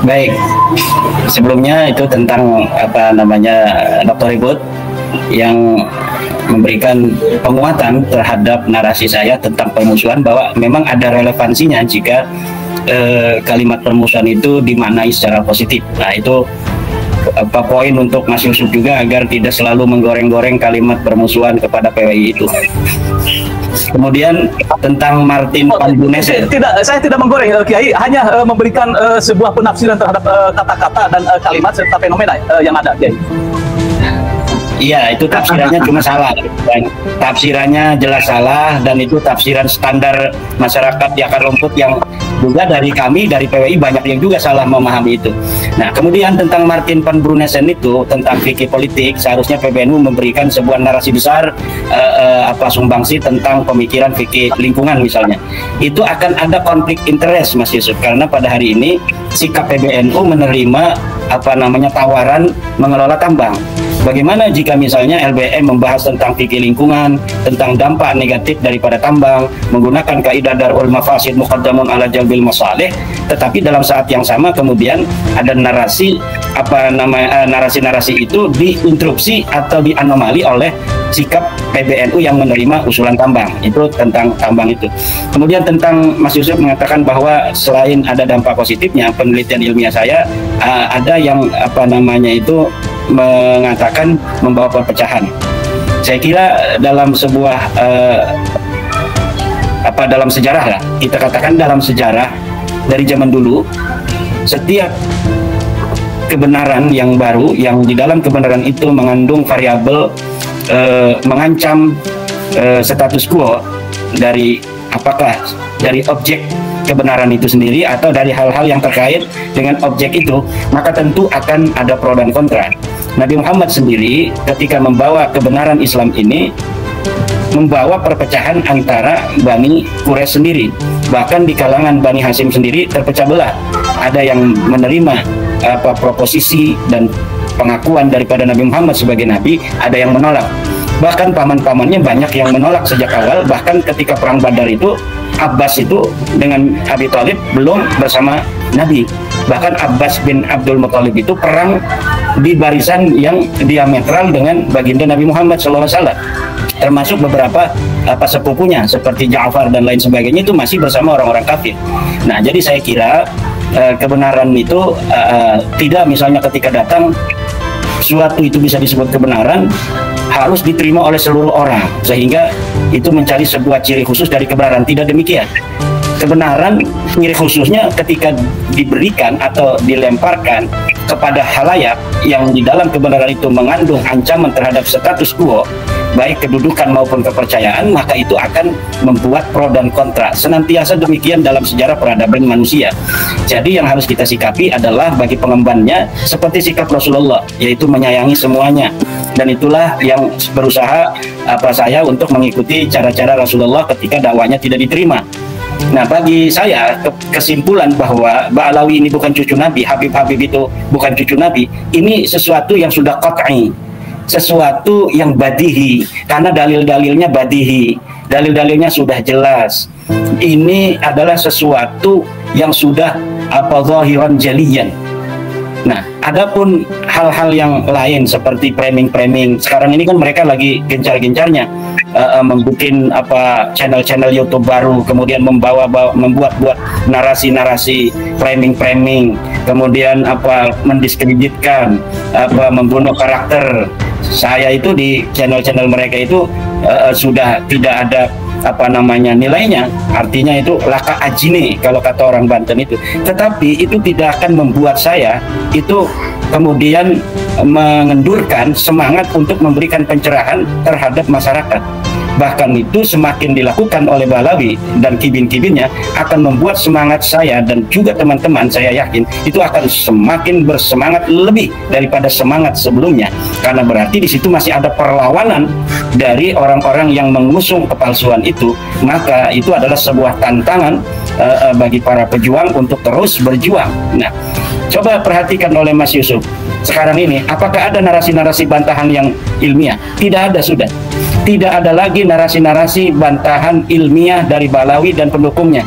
Baik, sebelumnya itu tentang apa namanya Dr. Ribut yang memberikan penguatan terhadap narasi saya tentang permusuhan, bahwa memang ada relevansinya jika kalimat permusuhan itu dimaknai secara positif. Nah, itu apa poin untuk Mas Yusuf juga agar tidak selalu menggoreng-goreng kalimat permusuhan kepada PWI itu. Kemudian tentang Martin Panbunesen. Saya tidak menggoreng, Kiai, hanya memberikan sebuah penafsiran terhadap kata-kata dan kalimat serta fenomena yang ada, Kiai. Iya, itu tafsirannya cuma salah. Dan tafsirannya jelas salah, dan itu tafsiran standar masyarakat di akar rumput yang juga dari kami, dari PWI banyak yang juga salah memahami itu. Nah, kemudian tentang Martin van Brunesen itu, tentang fikih politik, seharusnya PBNU memberikan sebuah narasi besar, sumbangsi tentang pemikiran fikih lingkungan misalnya. Itu akan ada konflik interest, Mas Yusuf, karena pada hari ini sikap PBNU menerima tawaran mengelola tambang. Bagaimana jika misalnya LBM membahas tentang fikih lingkungan, tentang dampak negatif daripada tambang, menggunakan kaidah darul mafasid muqaddamun ala jalbil masalih, tetapi dalam saat yang sama kemudian ada narasi narasi itu diinterupsi atau dianomali oleh sikap PBNU yang menerima usulan tambang. Itu tentang tambang itu. Kemudian tentang Mas Yusuf mengatakan bahwa selain ada dampak positifnya, penelitian ilmiah saya ada yang mengatakan membawa perpecahan. Saya kira dalam sebuah dalam sejarah lah, kita katakan dalam sejarah dari zaman dulu, setiap kebenaran yang baru yang di dalam kebenaran itu mengandung variabel mengancam status quo, dari apakah dari objek kebenaran itu sendiri atau dari hal-hal yang terkait dengan objek itu, maka tentu akan ada pro dan kontra. Nabi Muhammad sendiri ketika membawa kebenaran Islam ini membawa perpecahan antara Bani Quraisy sendiri, bahkan di kalangan Bani Hasyim sendiri terpecah belah. Ada yang menerima proposisi dan pengakuan daripada Nabi Muhammad sebagai nabi, ada yang menolak. Bahkan paman-pamannya banyak yang menolak sejak awal. Bahkan ketika perang Badar itu, Abbas itu dengan Abi Thalib belum bersama Nabi. Bahkan Abbas bin Abdul Muthalib itu perang di barisan yang diametral dengan baginda Nabi Muhammad SAW, termasuk beberapa sepupunya seperti Ja'far dan lain sebagainya itu masih bersama orang-orang kafir. Nah, jadi saya kira kebenaran itu tidak misalnya ketika datang suatu itu bisa disebut kebenaran harus diterima oleh seluruh orang sehingga itu mencari sebuah ciri khusus dari kebenaran. Tidak demikian. Kebenaran ciri khususnya ketika diberikan atau dilemparkan kepada halayak yang di dalam kebenaran itu mengandung ancaman terhadap status quo, baik kedudukan maupun kepercayaan, maka itu akan membuat pro dan kontra. Senantiasa demikian dalam sejarah peradaban manusia. Jadi yang harus kita sikapi adalah bagi pengembannya seperti sikap Rasulullah, yaitu menyayangi semuanya. Dan itulah yang berusaha saya untuk mengikuti cara-cara Rasulullah ketika dakwanya tidak diterima. Nah, bagi saya kesimpulan bahwa Ba'alawi ini bukan cucu Nabi, Habib-Habib itu bukan cucu Nabi, ini sesuatu yang sudah qat'i, sesuatu yang badihi, karena dalil-dalilnya badihi, dalil-dalilnya sudah jelas. Ini adalah sesuatu yang sudah zahiran jaliyan. Nah, adapun hal-hal yang lain seperti framing-framing, sekarang ini kan mereka lagi gencar-gencarnya membuat channel-channel YouTube baru, kemudian membuat narasi-narasi framing-framing, kemudian mendiskreditkan, membunuh karakter. Saya itu di channel-channel mereka itu sudah tidak ada nilainya, artinya itu laka ajine kalau kata orang Banten itu. Tetapi itu tidak akan membuat saya itu kemudian mengendurkan semangat untuk memberikan pencerahan terhadap masyarakat. Bahkan itu semakin dilakukan oleh Ba'alawi dan kibin-kibinnya akan membuat semangat saya dan juga teman-teman, saya yakin itu akan semakin bersemangat lebih daripada semangat sebelumnya, karena berarti di situ masih ada perlawanan dari orang-orang yang mengusung kepalsuan itu. Maka itu adalah sebuah tantangan bagi para pejuang untuk terus berjuang. Nah, coba perhatikan oleh Mas Yusuf sekarang ini, apakah ada narasi-narasi bantahan yang ilmiah? Tidak ada, sudah tidak ada lagi narasi-narasi bantahan ilmiah dari Ba'alawi dan pendukungnya.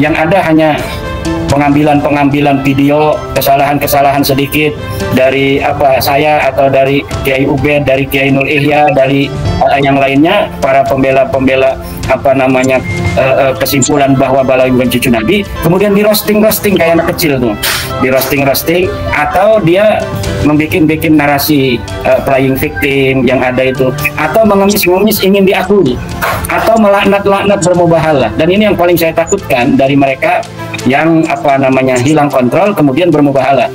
Yang ada hanya pengambilan video kesalahan-kesalahan sedikit dari saya atau dari Kiai Ubed, dari Kiai Nur Ihya, dari yang lainnya, para pembela kesimpulan bahwa Balawi bukan cucu Nabi, kemudian di roasting kayak anak kecil tuh, di roasting atau dia membuat narasi playing victim yang ada itu, atau mengemis-ngemis ingin diakui, atau melaknat bermubahalah. Dan ini yang paling saya takutkan dari mereka yang hilang kontrol kemudian bermubahalah,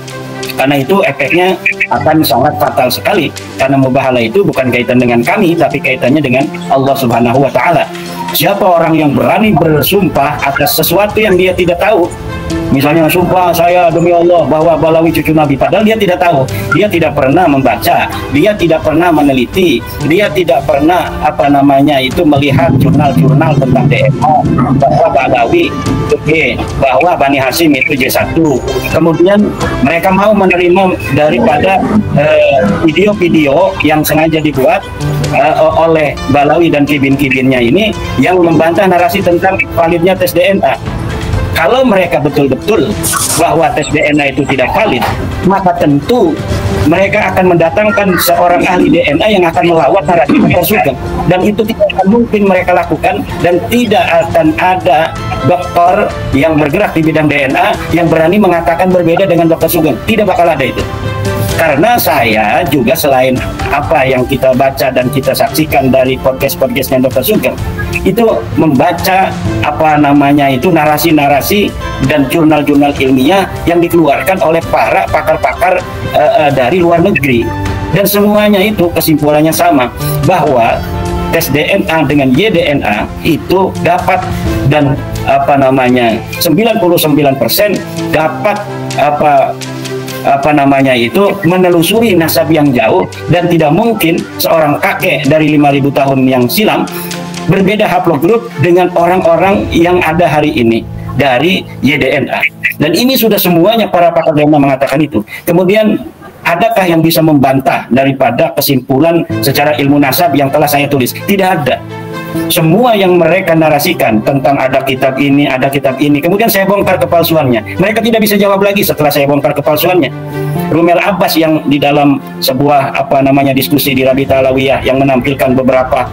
karena itu efeknya akan sangat fatal sekali, karena mubahalah itu bukan kaitan dengan kami tapi kaitannya dengan Allah Subhanahu wa Ta'ala. Siapa orang yang berani bersumpah atas sesuatu yang dia tidak tahu, misalnya sumpah saya demi Allah bahwa Balawi cucu Nabi, padahal dia tidak tahu, dia tidak pernah membaca, dia tidak pernah meneliti, dia tidak pernah melihat jurnal-jurnal tentang DNA bahwa Balawi itu G, bahwa Bani Hashim itu J1. Kemudian mereka mau menerima daripada video-video yang sengaja dibuat oleh Balawi dan kibin-kibinnya ini yang membantah narasi tentang validnya tes DNA. Kalau mereka betul-betul bahwa tes DNA itu tidak valid, maka tentu mereka akan mendatangkan seorang ahli DNA yang akan melawat narasi Dr. Sugeng, dan itu tidak akan mungkin mereka lakukan, dan tidak akan ada dokter yang bergerak di bidang DNA yang berani mengatakan berbeda dengan Dr. Sugeng. Tidak bakal ada itu. Karena saya juga, selain apa yang kita baca dan kita saksikan dari podcast-podcastnya Dr. Sugeng, itu membaca narasi-narasi dan jurnal-jurnal ilmiah yang dikeluarkan oleh para pakar-pakar dari luar negeri, dan semuanya itu kesimpulannya sama, bahwa tes DNA dengan YDNA itu dapat, dan 99% dapat menelusuri nasab yang jauh, dan tidak mungkin seorang kakek dari 5.000 tahun yang silam berbeda haplogrup dengan orang-orang yang ada hari ini dari YDNA. Dan ini sudah semuanya para pakar DNA mengatakan itu. Kemudian adakah yang bisa membantah daripada kesimpulan secara ilmu nasab yang telah saya tulis? Tidak ada. Semua yang mereka narasikan tentang ada kitab ini, kemudian saya bongkar kepalsuannya. Mereka tidak bisa jawab lagi setelah saya bongkar kepalsuannya. Rumel Abbas yang di dalam sebuah diskusi di Rabita Alawiyah yang menampilkan beberapa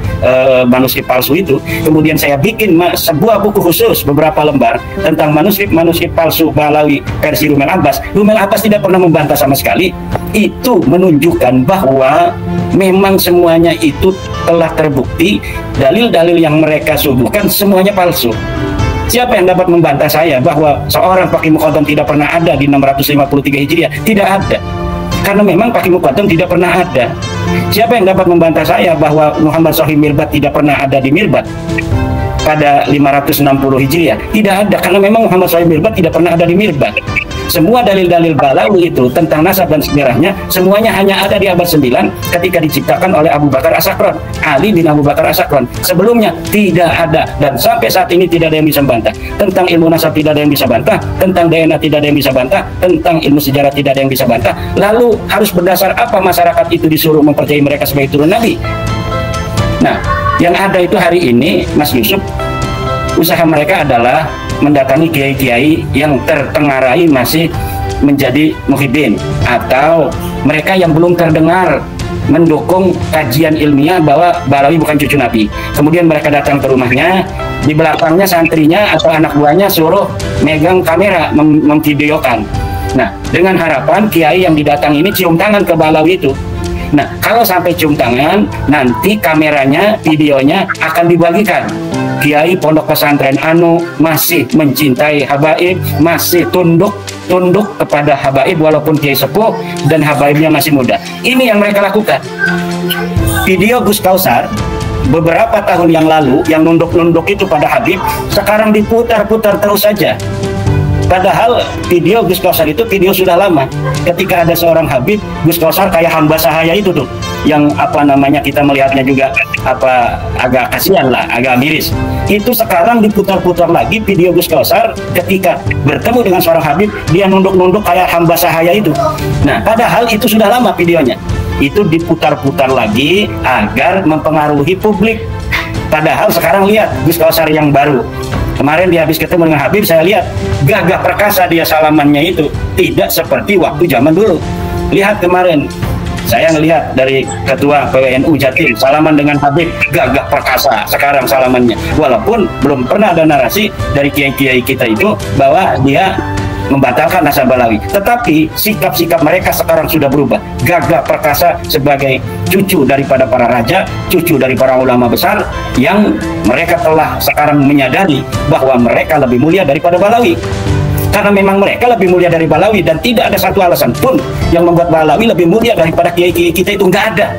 manuskrip palsu itu, kemudian saya bikin sebuah buku khusus beberapa lembar tentang manuskrip palsu Balawi versi Rumel Abbas. Rumel Abbas tidak pernah membantah sama sekali. Itu menunjukkan bahwa memang semuanya itu telah terbukti, dalil-dalil yang mereka suguhkan semuanya palsu. Siapa yang dapat membantah saya bahwa seorang Faqih Muqaddam tidak pernah ada di 653 Hijriah? Tidak ada. Karena memang Faqih Muqaddam tidak pernah ada. Siapa yang dapat membantah saya bahwa Muhammad Shahih Mirbat tidak pernah ada di Mirbat pada 560 Hijriah? Tidak ada, karena memang Muhammad Shahih Mirbat tidak pernah ada di Mirbat. Semua dalil-dalil Balawi itu tentang nasab dan sejarahnya semuanya hanya ada di abad 9 ketika diciptakan oleh Abu Bakar As-Sakran, Ali bin Abu Bakar As-Sakran. Sebelumnya tidak ada, dan sampai saat ini tidak ada yang bisa bantah. Tentang ilmu nasab tidak ada yang bisa bantah, tentang DNA tidak ada yang bisa bantah, tentang ilmu sejarah tidak ada yang bisa bantah. Lalu harus berdasar apa masyarakat itu disuruh mempercayai mereka sebagai turun Nabi? Nah, yang ada itu hari ini, Mas Yusuf, usaha mereka adalah mendatangi kiai-kiai yang tertengarai masih menjadi muhibin, atau mereka yang belum terdengar mendukung kajian ilmiah bahwa Balawi bukan cucu Nabi. Kemudian mereka datang ke rumahnya, di belakangnya santrinya atau anak buahnya suruh megang kamera memvideokan. Nah, dengan harapan kiai yang didatang ini cium tangan ke Balawi itu. Nah, kalau sampai cium tangan, nanti kameranya, videonya akan dibagikan. Kiai pondok pesantren anu masih mencintai habaib, masih tunduk kepada habaib walaupun kiai sepuh dan habaibnya masih muda. Ini yang mereka lakukan. Video Gus Kausar beberapa tahun yang lalu yang nunduk-nunduk itu pada Habib, sekarang diputar-putar terus saja. Padahal video Gus Kausar itu video sudah lama. Ketika ada seorang Habib, Gus Kausar kayak hamba sahaya itu tuh, yang kita melihatnya juga agak kasihan lah, agak miris. Itu sekarang diputar-putar lagi video Gus Kausar ketika bertemu dengan seorang Habib, dia nunduk-nunduk kayak hamba sahaya itu. Nah, padahal itu sudah lama videonya. Itu diputar-putar lagi agar mempengaruhi publik. Padahal sekarang lihat Gus Kausar yang baru, Kemarin dia habis ketemu dengan Habib, saya lihat gagah perkasa dia salamannya itu tidak seperti waktu zaman dulu. Lihat kemarin, saya ngelihat dari Ketua PWNU Jatim salaman dengan Habib, gagah perkasa sekarang salamannya. Walaupun belum pernah ada narasi dari kiai-kiai kita itu bahwa dia membatalkan nasab Balawi, tetapi sikap-sikap mereka sekarang sudah berubah. Gagah perkasa sebagai cucu daripada para raja, cucu dari para ulama besar, yang mereka telah sekarang menyadari bahwa mereka lebih mulia daripada Balawi. Karena memang mereka lebih mulia dari Balawi, dan tidak ada satu alasan pun yang membuat Balawi lebih mulia daripada kiai-kiai kita, itu nggak ada.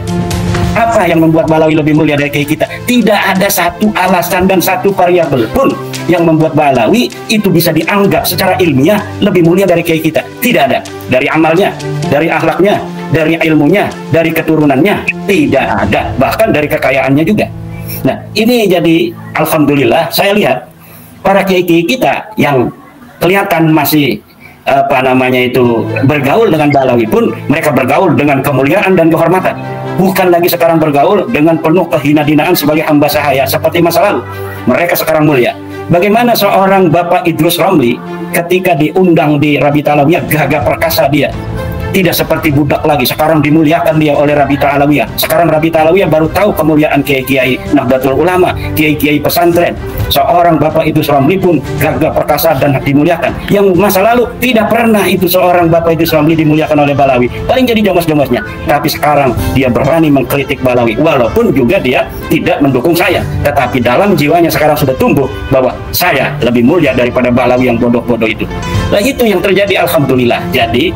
Apa yang membuat Balawi lebih mulia dari kiai kita? Tidak ada satu alasan dan satu variabel pun yang membuat Balawi itu bisa dianggap secara ilmiah lebih mulia dari kiai kita. Tidak ada. Dari amalnya, dari akhlaknya, dari ilmunya, dari keturunannya, tidak ada. Bahkan dari kekayaannya juga. Nah, ini jadi alhamdulillah saya lihat para kiai-kiai kita yang kelihatan masih bergaul dengan Balawi pun, mereka bergaul dengan kemuliaan dan kehormatan. Bukan lagi sekarang bergaul dengan penuh kehina-hinaan sebagai hamba sahaya seperti masa lalu. Mereka sekarang mulia. Bagaimana seorang Bapak Idrus Ramli ketika diundang di Rabita Alawiyah, gagah perkasa dia. Tidak seperti budak lagi, sekarang dimuliakan dia oleh Rabita Alawiyah. Sekarang Rabita Alawiyah baru tahu kemuliaan kiai-kiai Nahdlatul Ulama, kiai-kiai pesantren. Seorang Bapak Idrus Ramli pun gagah perkasa dan dimuliakan. Yang masa lalu tidak pernah itu seorang Bapak Idrus Ramli dimuliakan oleh Balawi. Paling jadi jongos-jongosnya. Tapi sekarang dia berani mengkritik Balawi, walaupun juga dia tidak mendukung saya. Tetapi dalam jiwanya sekarang sudah tumbuh bahwa saya lebih mulia daripada Balawi yang bodoh-bodoh itu. Nah, itu yang terjadi, alhamdulillah. Jadi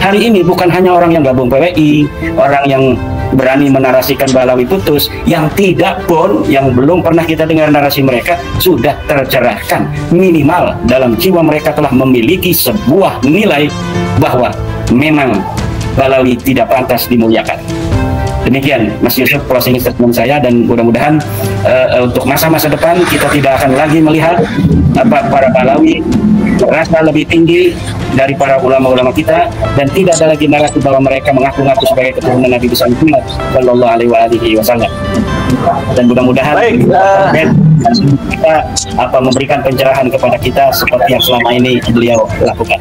hari ini bukan hanya orang yang gabung PWI, orang yang berani menarasikan Balawi putus, yang tidak pun, yang belum pernah kita dengar narasi mereka, sudah tercerahkan. Minimal dalam jiwa mereka telah memiliki sebuah nilai bahwa memang Balawi tidak pantas dimuliakan. Demikian Mas Yusuf closing statement saya, dan mudah-mudahan untuk masa-masa depan kita tidak akan lagi melihat para Balawi merasa lebih tinggi dari para ulama-ulama kita, dan tidak ada lagi narasi bahwa mereka mengaku-ngaku sebagai keturunan Nabi besar Muhammad Shallallahu Alaihi Wasallam. Dan mudah-mudahan kita memberikan pencerahan kepada kita seperti yang selama ini beliau lakukan.